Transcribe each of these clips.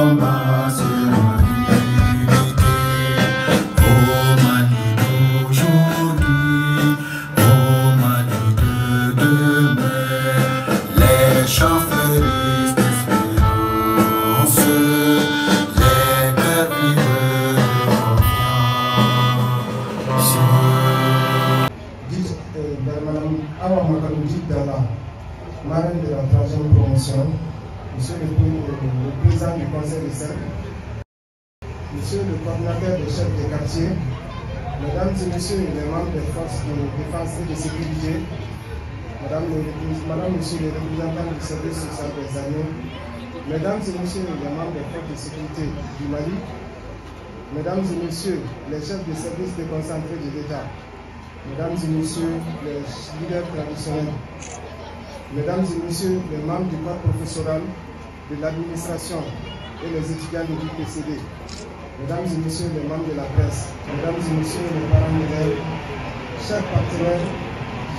combat sera illimité. Au Mali d'aujourd'hui, au Mali de demain, les chants fleurissent d'espérance, les cœurs vivent de confiance. Madame Awa Makalouji Dala, marraine de la 3e promotion, Monsieur le président du conseil de cercle, Monsieur le coordinateur des chefs de quartier, Mesdames et Messieurs les membres des forces de défense et de sécurité, Madame, Monsieur les représentants du service social des armées, Mesdames et Messieurs les membres des forces de sécurité du Mali, Mesdames et Messieurs les chefs de service déconcentrés de l'État, Mesdames et Messieurs les leaders traditionnels, Mesdames et Messieurs les membres du corps professoral, de l'administration et les étudiants de l'UPCD, Mesdames et Messieurs les membres de la presse, Mesdames et Messieurs les parents d'élèves, chers partenaires,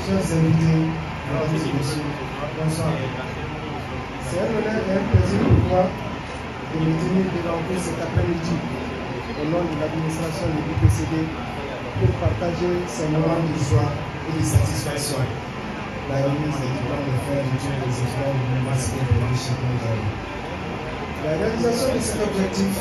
chers invités, Mesdames et Messieurs, bonsoir. C'est un honneur et un plaisir pour moi de me tenir devant vous cet après-midi au nom de l'administration de l'UPCD pour partager ces moments de joie et de satisfaction. La remise des diplômes de frères de Dieu des étudiants du masque de l'Échiquier. La réalisation de cet objectif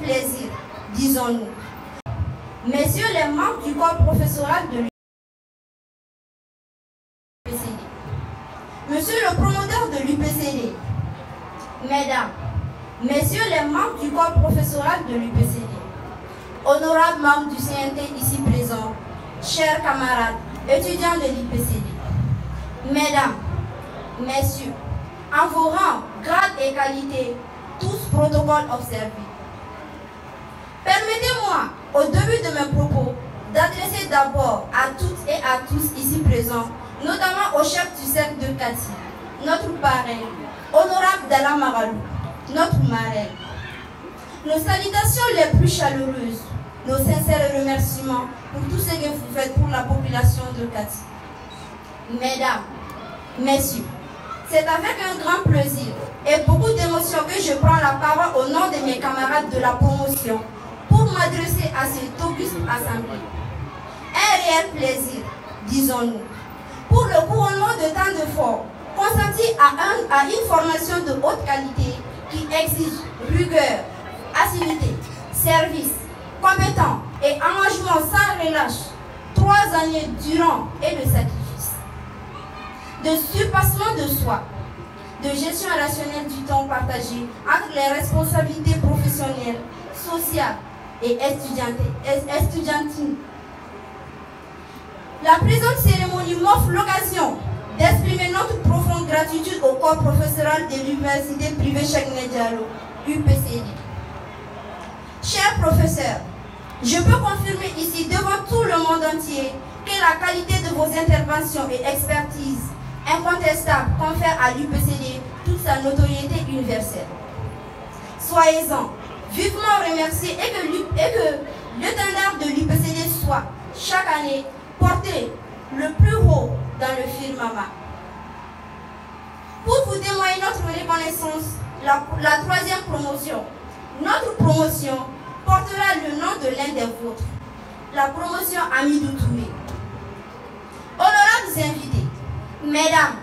plaisir, disons-nous. Messieurs les membres du corps professoral de l'UPCD, Monsieur le promoteur de l'UPCD, Mesdames, Messieurs les membres du corps professoral de l'UPCD, honorables membres du CNT ici présents, chers camarades, étudiants de l'UPCD, Mesdames, Messieurs, en vos rangs, grades et qualités, tous protocoles observés. Permettez-moi, au début de mes propos, d'adresser d'abord à toutes et à tous ici présents, notamment au chef du cercle de Kati, notre parrain, honorable Dala Maralou, notre marraine, nos salutations les plus chaleureuses, nos sincères remerciements pour tout ce que vous faites pour la population de Kati. Mesdames, Messieurs, c'est avec un grand plaisir et beaucoup d'émotion que je prends la parole au nom de mes camarades de la promotion pour m'adresser à cette auguste assemblée. Un réel plaisir, disons-nous, pour le couronnement de tant d'efforts consentis à une formation de haute qualité qui exige rigueur, assiduité, service, compétence et engagement sans relâche, 3 années durant et de sacrifice, de surpassement de soi, de gestion rationnelle du temps partagé entre les responsabilités professionnelles, sociales et estudiantines. La présente cérémonie m'offre l'occasion d'exprimer notre profonde gratitude au corps professoral de l'Université privée Cheikh Diallo, UPCD. Chers professeurs, je peux confirmer ici devant tout le monde entier que la qualité de vos interventions et expertises incontestables confère à l'UPCD toute sa notoriété universelle. Soyez-en vivement remerciés et que l'étendard de l'UPCD soit chaque année porté le plus haut dans le firmament. Pour vous témoigner notre reconnaissance, la 3e promotion, notre promotion portera le nom de l'un des vôtres, la promotion Amidou Touré. Honorables invités, Mesdames,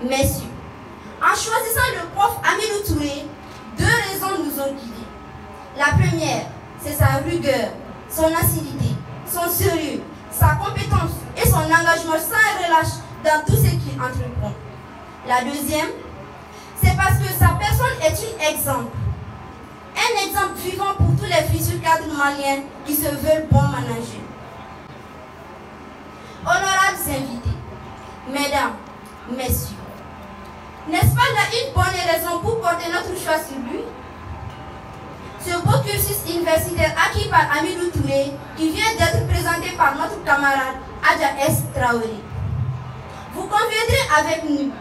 Messieurs, en choisissant le prof Amidou Touré, 2 raisons nous l'ont guidé. La première, c'est sa rigueur, son acidité, son sérieux, sa compétence et son engagement sans relâche dans tout ce qu'il entreprend. La deuxième, c'est parce que sa personne est un exemple. Un exemple vivant pour tous les futurs cadres maliens qui se veulent bons managers. Honorables invités, mesdames, messieurs, n'est-ce pas là une bonne raison pour porter notre choix sur lui? Ce beau cursus universitaire acquis par Amidou Touré, qui vient d'être présenté par notre camarade Adja S. Traoré. Vous conviendrez avec nous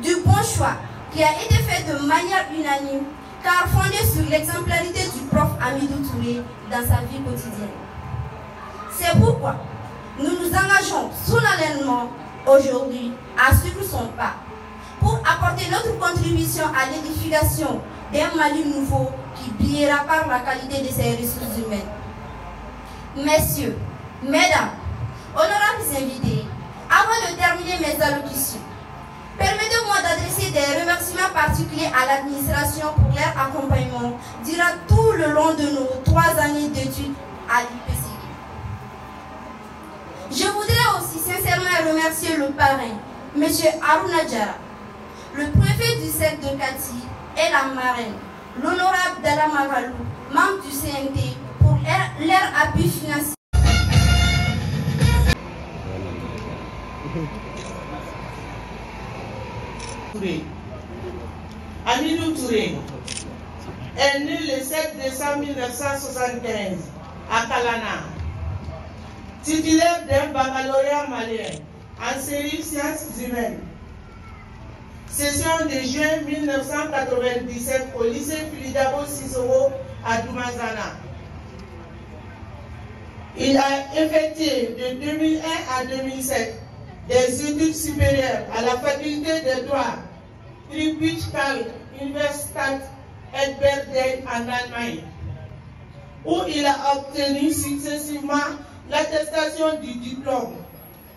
du bon choix qui a été fait de manière unanime, car fondé sur l'exemplarité du prof Amidou Touré dans sa vie quotidienne. C'est pourquoi nous nous engageons solennellement aujourd'hui à suivre son pas pour apporter notre contribution à l'édification d'un Mali nouveau qui brillera par la qualité de ses ressources humaines. Messieurs, mesdames, honorables invités, avant de terminer mes allocutions, permettez-moi d'adresser des remerciements particuliers à l'administration pour leur accompagnement durant tout le long de nos 3 années d'études à l'IPCD. Je voudrais aussi sincèrement remercier le parrain, M. Aruna Diara, le préfet du cercle de Kati et la marraine, l'honorable Dala Magalou, membre du CNT, pour leur appui financier. Amidou Touré est né le 7 décembre 1975 à Kalana, titulaire d'un baccalauréat malien en série sciences humaines. Session de juin 1997 au lycée Philidabo Sissoko à Doumazana. Il a effectué de 2001 à 2007 des études supérieures à la faculté de droit Friedrich-Karl Universität Heidelberg en Allemagne, où il a obtenu successivement l'attestation du diplôme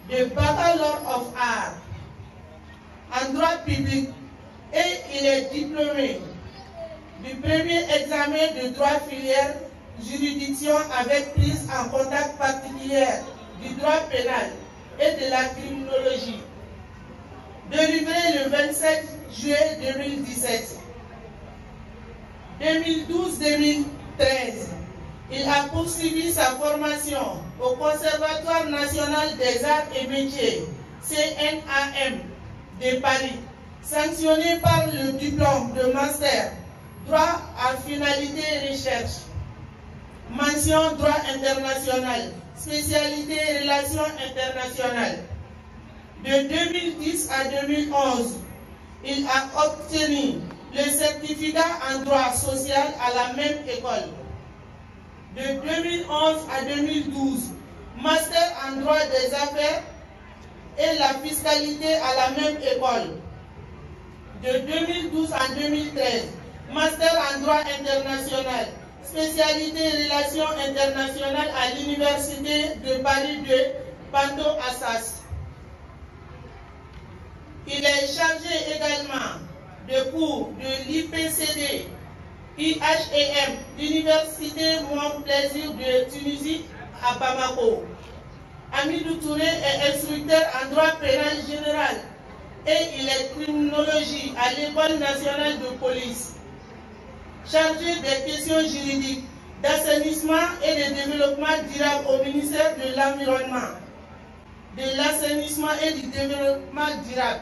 de Bachelor of Arts en droit public et il est diplômé du premier examen de droit filière juridiction avec prise en contact particulière du droit pénal et de la criminologie, délivré le 27 juillet 2017. 2012-2013, il a poursuivi sa formation au Conservatoire national des arts et métiers, CNAM, de Paris, sanctionné par le diplôme de master droit en finalité recherche, mention droit international, spécialité relations internationales. De 2010 à 2011, il a obtenu le certificat en droit social à la même école. De 2011 à 2012, master en droit des affaires et la fiscalité à la même école. De 2012 à 2013, master en droit international, spécialité relations internationales à l'Université de Paris 2, Pando-Assas. Il est chargé également de cours de l'IPCD, IHEM, l'Université Mon Plaisir de Tunisie à Bamako. Amidou Touré est instructeur en droit pénal général et il est criminologie à l'École nationale de police. Chargé des questions juridiques, d'assainissement et de développement durable au ministère de l'Environnement, de l'assainissement et du développement durable.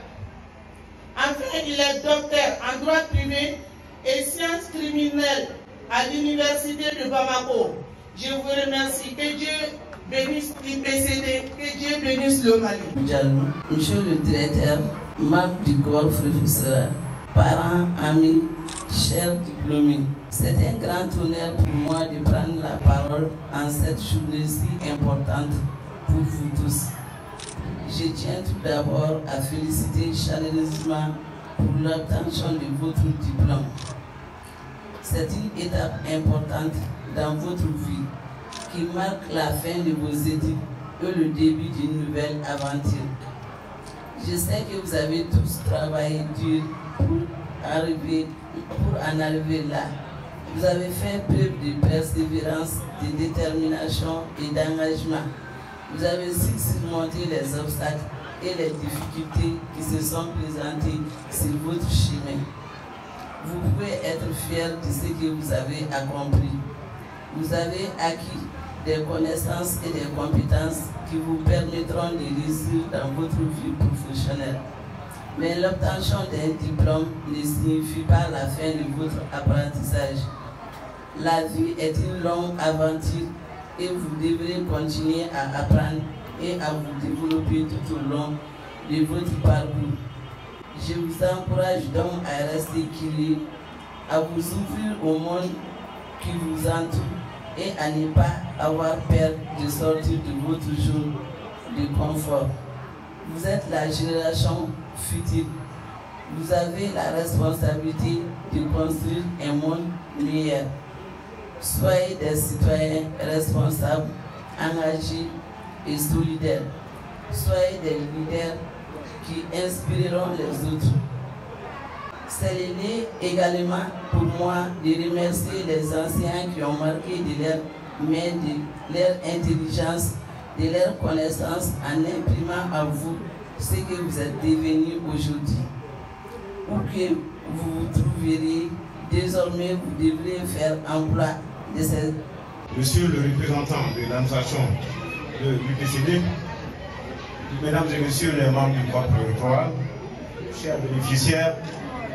Enfin, il est docteur en droit privé et sciences criminelles à l'Université de Bamako. Je vous remercie. Que Dieu bénisse l'IPCD, que Dieu bénisse le Mali. Monsieur le directeur, membre du corps professeur, parents, amis, chers diplômés, c'est un grand honneur pour moi de prendre la parole en cette journée si importante pour vous tous. Je tiens tout d'abord à féliciter chaleureusement pour l'obtention de votre diplôme. C'est une étape importante dans votre vie qui marque la fin de vos études et le début d'une nouvelle aventure. Je sais que vous avez tous travaillé dur pour en arriver là, Vous avez fait preuve de persévérance, de détermination et d'engagement. Vous avez su surmonter les obstacles et les difficultés qui se sont présentées sur votre chemin. Vous pouvez être fier de ce que vous avez accompli. Vous avez acquis des connaissances et des compétences qui vous permettront de réussir dans votre vie professionnelle. Mais l'obtention d'un diplôme ne signifie pas la fin de votre apprentissage. La vie est une longue aventure et vous devrez continuer à apprendre et à vous développer tout au long de votre parcours. Je vous encourage donc à rester curieux, à vous ouvrir au monde qui vous entoure et à ne pas avoir peur de sortir de votre zone de confort. Vous êtes la génération future. Vous avez la responsabilité de construire un monde meilleur. Soyez des citoyens responsables, engagés et solidaires. Soyez des leaders qui inspireront les autres. C'est l'idée également pour moi de remercier les anciens qui ont marqué de leur main, de leur intelligence, de leur connaissance en imprimant à vous ce que vous êtes devenus aujourd'hui. Où que vous vous trouverez, désormais vous devrez faire emploi de ces... Monsieur le représentant de l'administration de l'UPCD, mesdames et messieurs les membres du corps électoral, chers bénéficiaires,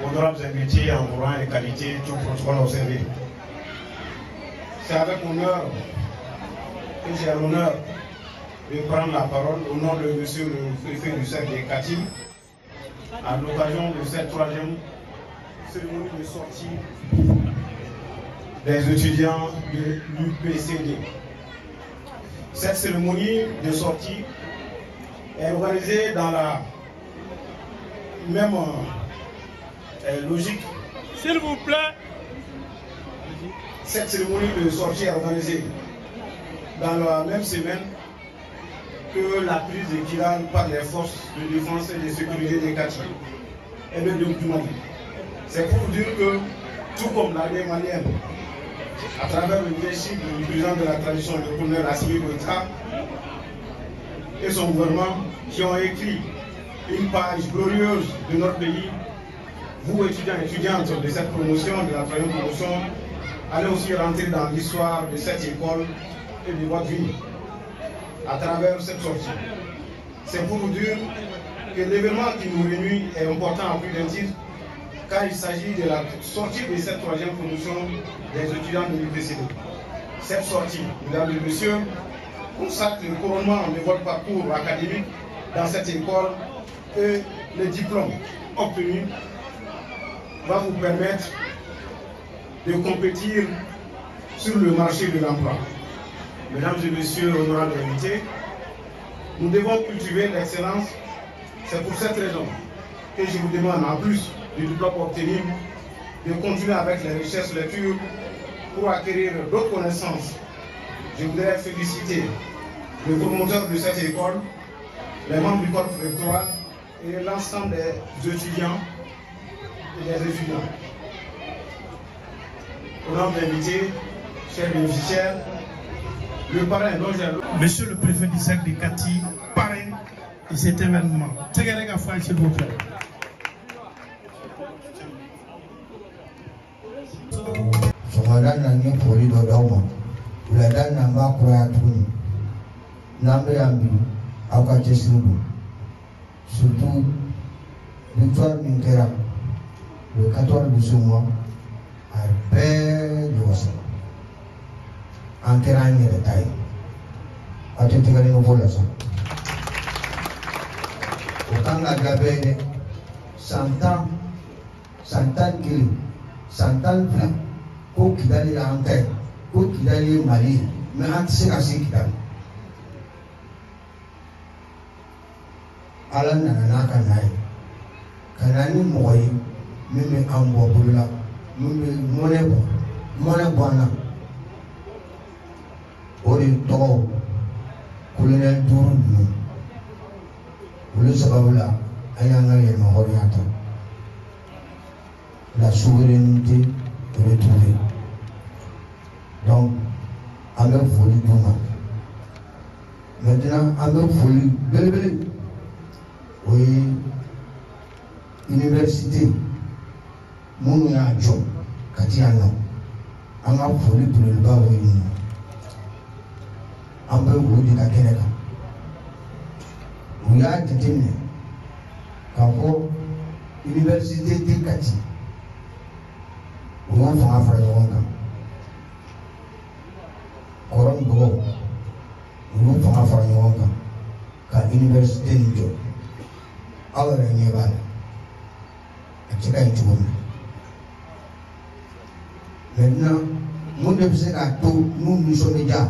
honorables invités en rang et qualité, tout protocole observé. C'est avec honneur que j'ai l'honneur de prendre la parole au nom de monsieur le préfet du cercle des Katim à l'occasion de cette troisième cérémonie de sortie des étudiants de l'UPCD. Cette cérémonie de sortie est organisée dans la même logique. S'il vous plaît. Cette cérémonie de sortie est organisée dans la même semaine que la prise de Kidal par les forces de défense et de sécurité des Kati et de Mali. C'est pour vous dire que, tout comme l'armée malienne, à travers le leadership du président de la tradition, le colonel Assimi Goïta, et son gouvernement, qui ont écrit une page glorieuse de notre pays, vous étudiants et étudiantes de cette promotion, de la troisième promotion, allez aussi rentrer dans l'histoire de cette école et de votre vie à travers cette sortie. C'est pour vous dire que l'événement qui nous réunit est important à plus d'un titre, car il s'agit de la sortie de cette troisième promotion des étudiants de l'UPCD. Cette sortie, mesdames et messieurs, consacre le couronnement de votre parcours académique dans cette école et le diplôme obtenu va vous permettre de compétir sur le marché de l'emploi. Mesdames et messieurs, honorables invités, nous devons cultiver l'excellence. C'est pour cette raison que je vous demande, en plus du diplôme obtenu, de continuer avec les recherches lecture pour acquérir d'autres connaissances. Je voudrais féliciter le promoteur de cette école, les membres du corps électoral et l'ensemble des étudiants et des étudiants. Honorables invités, chers bénéficiaires, le parrain dont j'ai... Monsieur le préfet du cercle de Kati, parrain de cet événement. S'il vous plaît. Somadana ni poli do dauma. Uladana mba kwa tuni. Nambe ambi akate sudu. Surtout Victoire Minkera, le 14 de ce mois, à paix de Wassam. En terrain de taille. À te tirer nos vols. Au Kanga Gabé, 100 ans, 100 ans qu'il 100 ans plus, qu'au Kidali la Anke, qu'au Kidali Mali, mais anti à ce Kidali. Alan Nanaka Nai, Kanani Moy, Mimi Ambo Bula, Mimi Monebona, Ori Togo, Colonel Tourne, Ulusabula, Ayanga et Mahoriata. La souveraineté retrouvée. an bɛ foli d'u ma maintenant an bɛ foli belebele o ye université minnu y'a jɔ ka ti yan nɔ an ka foli belebeleba o ye ninnu an bɛ o de ka kɛnɛ kan u y'a jateminɛ k'a fɔ université tɛ Kati u y'o fanga fara ɲɔgɔn kan kɔrɔ ni dɔgɔ u y'o fanga fara ɲɔgɔn kan ka université nin jɔ aw yɛrɛ ɲɛ b'a la a cɛ ka ɲi cogo min maintenant mun de bɛ se k'a to n'u nisɔndiya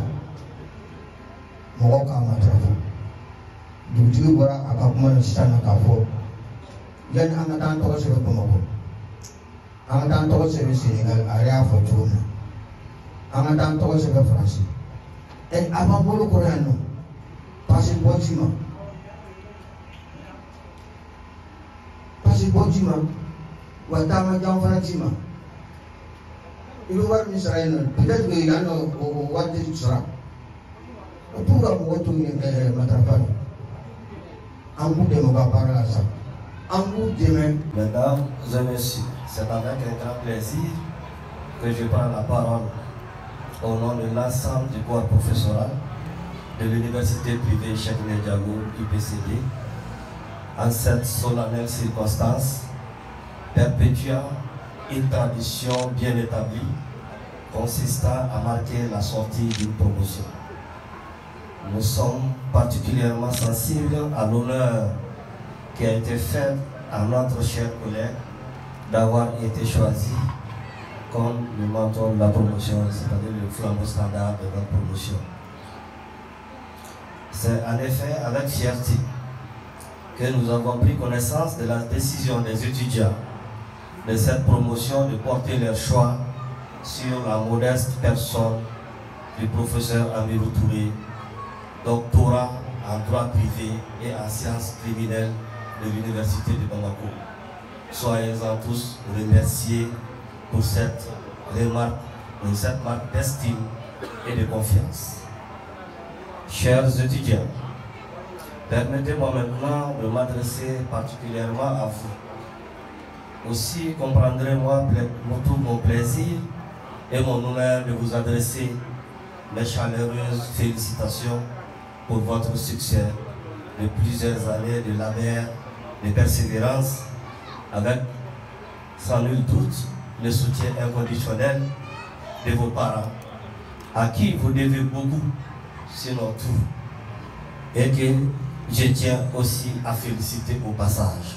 mɔgɔw k'a matarafa dugutigi bɔra a ka kuma na sisan na k'a fɔ yanni an ka taa an tɔgɔ sɛbɛn Bamakɔ an ka taa an tɔgɔ sɛbɛn Sénégal a yɛrɛ y'a fɔ cogo min na an ka taa an tɔgɔ sɛbɛn Faransi a b'an bolo kɔrɔ yan nɔ passeport ci ma wa taama jan fana ci ma i bɛ wari min sara yen nɔ peut-être que yan nɔ o wari tɛ sara o t'u ka mɔgɔ to matarafa de an b'u dɛmɛ u ka baara la sa an b'u dɛmɛ. Mesdames et messieurs, c'est avec un grand plaisir que je prends la parole au nom de l'ensemble du corps professoral de l'Université privée Cheikh Anta Diop UPCD en cette solennelle circonstance perpétuant une tradition bien établie consistant à marquer la sortie d'une promotion. Nous sommes particulièrement sensibles à l'honneur qui a été fait à notre cher collègue d'avoir été choisi comme le mentor de la promotion, c'est-à-dire le flambeau standard de notre promotion. C'est en effet avec fierté que nous avons pris connaissance de la décision des étudiants de cette promotion de porter leur choix sur la modeste personne du professeur Amirou Touré, doctorat en droit privé et en sciences criminelles de l'Université de Bamako. Soyez-en tous remerciés pour cette marque d'estime et de confiance. Chers étudiants, permettez-moi maintenant de m'adresser particulièrement à vous. Aussi comprendrez-moi tout mon plaisir et mon honneur de vous adresser mes chaleureuses félicitations pour votre succès de plusieurs années de labeur, de persévérance, avec sans nul doute le soutien inconditionnel de vos parents, à qui vous devez beaucoup, sinon tout, et que je tiens aussi à féliciter au passage.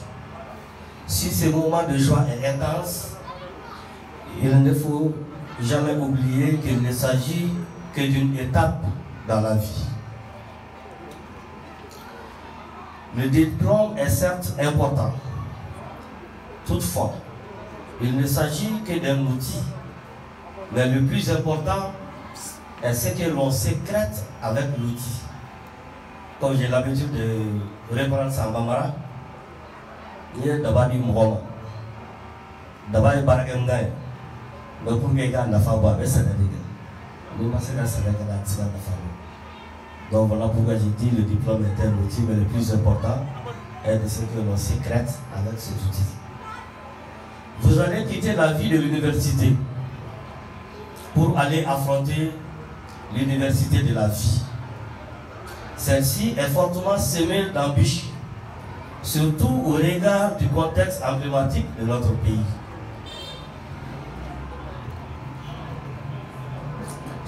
Si ce moment de joie est intense, il ne faut jamais oublier qu'il ne s'agit que d'une étape dans la vie. Le diplôme est certes important. Toutefois, il ne s'agit que d'un outil. Mais le plus important est ce que l'on sécrète avec l'outil. Comme j'ai l'habitude de reprendre ça en Bambara, il y a d'abord du mouvement. D'abord, il y a des gens mais pour que les gens ne fassent pas, c'est des gens. Donc voilà pourquoi j'ai dit le diplôme est un outil, mais le plus important est de ce que l'on sécrète avec cet outil. Vous allez quitter la vie de l'université pour aller affronter l'université de la vie. Celle-ci est fortement semée d'embûches, surtout au regard du contexte emblématique de notre pays.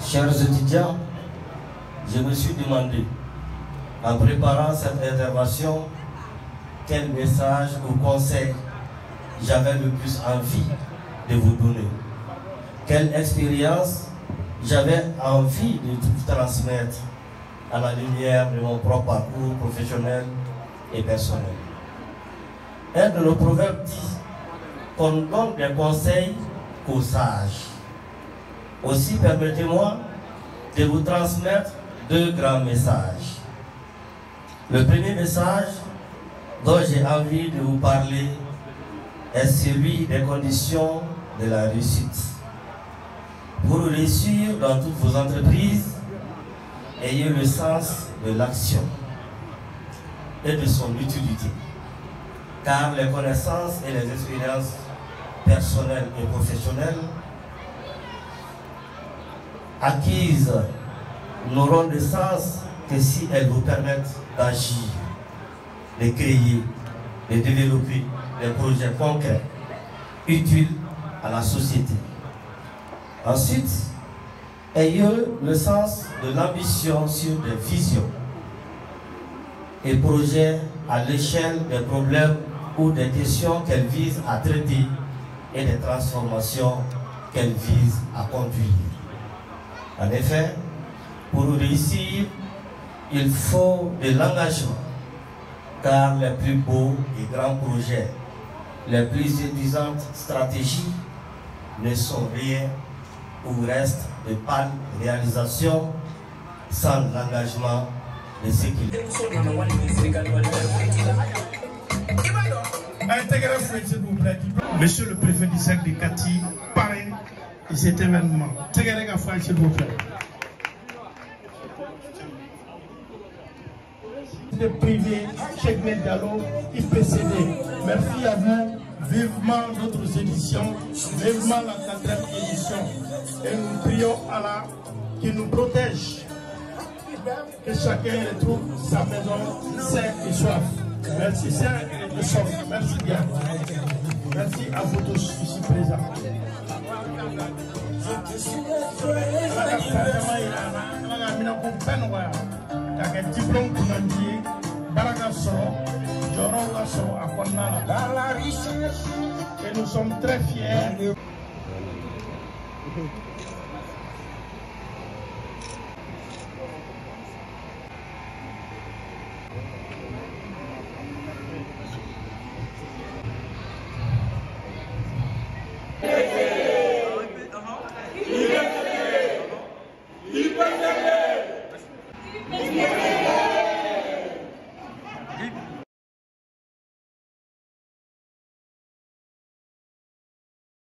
Chers étudiants, je me suis demandé, en préparant cette intervention, quel message ou conseil j'avais le plus envie de vous donner. Quelle expérience j'avais envie de vous transmettre à la lumière de mon propre parcours professionnel et personnel. Un de nos proverbes dit qu'on donne des conseils qu'aux sages. Aussi, permettez-moi de vous transmettre deux grands messages. Le premier message dont j'ai envie de vous parler est celui des conditions de la réussite. Pour réussir dans toutes vos entreprises, ayez le sens de l'action et de son utilité, car les connaissances et les expériences personnelles et professionnelles acquises n'auront de sens que si elles vous permettent d'agir, de créer, de développer des projets concrets, utiles à la société. Ensuite, ayez le sens de l'ambition sur des visions et projets à l'échelle des problèmes ou des questions qu'elles visent à traiter et des transformations qu'elles visent à conduire. En effet, pour réussir, il faut de l'engagement, car les plus beaux et grands projets, les plus séduisantes stratégies ne sont rien ou restent de pâles réalisations sans l'engagement de ceux qui Monsieur le préfet du cercle de Kati parrain de cet événement. S'il vous plaît. De privé, Cheikh Diallo, IPCD. Merci à vous. Vivement d'autres éditions, vivement la 4e édition. Et nous prions Allah qui nous protège. Que chacun retrouve sa maison sain et soif. Merci, sain et soif. Merci bien. Merci à vous tous ici présents. Dans la richesse, et nous sommes très fiers.